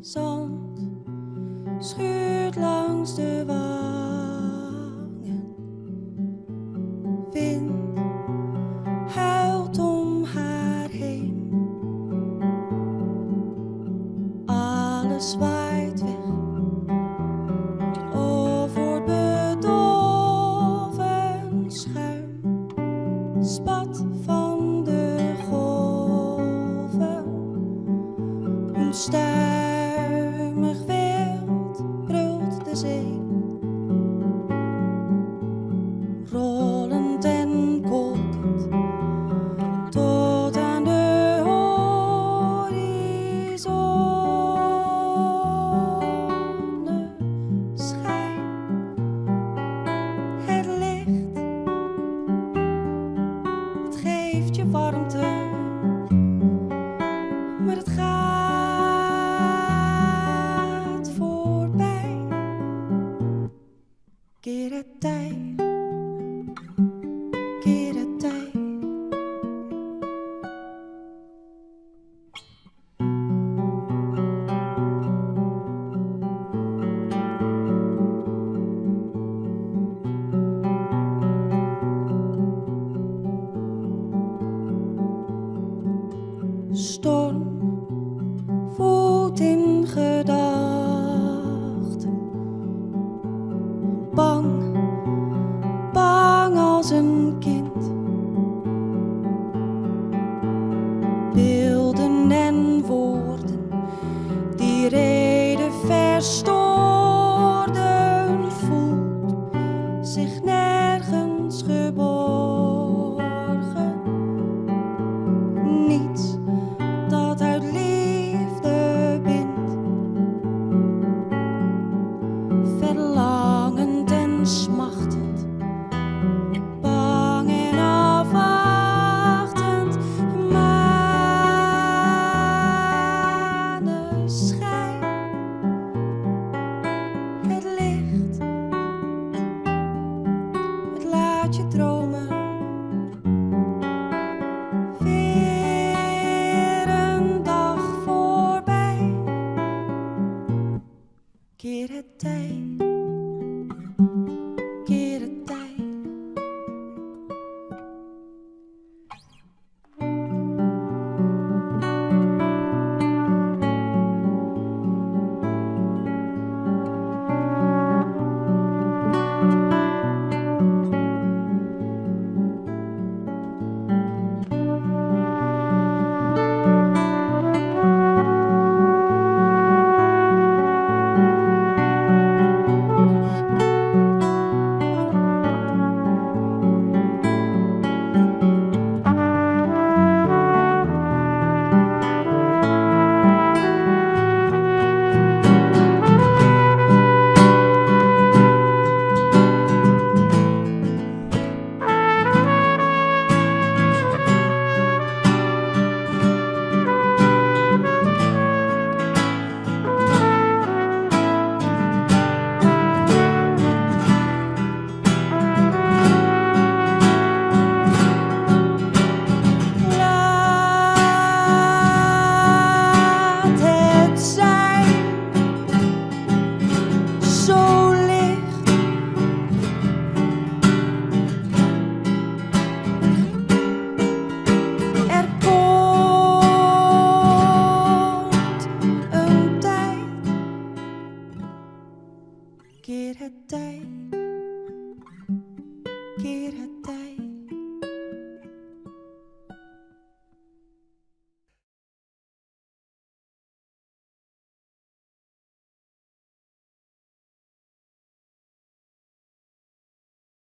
Zand schuurt langs de wangen. Wind huilt om haar heen. Alles waait weg of wordt bedolven. Schuim spat van de golven. Onstuimig wild brult de zee. Rollend en kolkend tot aan de horizonneschijn. Het licht, het geeft je warmte, maar het gaat voorbij. Keer het tij, keer het tij. Storm voelt in gedachten. Bang, bang als een kind. Beelden en woorden die reden verstoorden. Voelt zich nergens geborgen. Niets dat uit liefde bindt. Verlangend en smachtend, bang en afwachtend. Maneschijn, het licht, het laat je dromen. Weer een dag voorbij. Keer het tij, keer het tij. Laat het zijn, zo licht. Er komt een tijd. Keer het tij.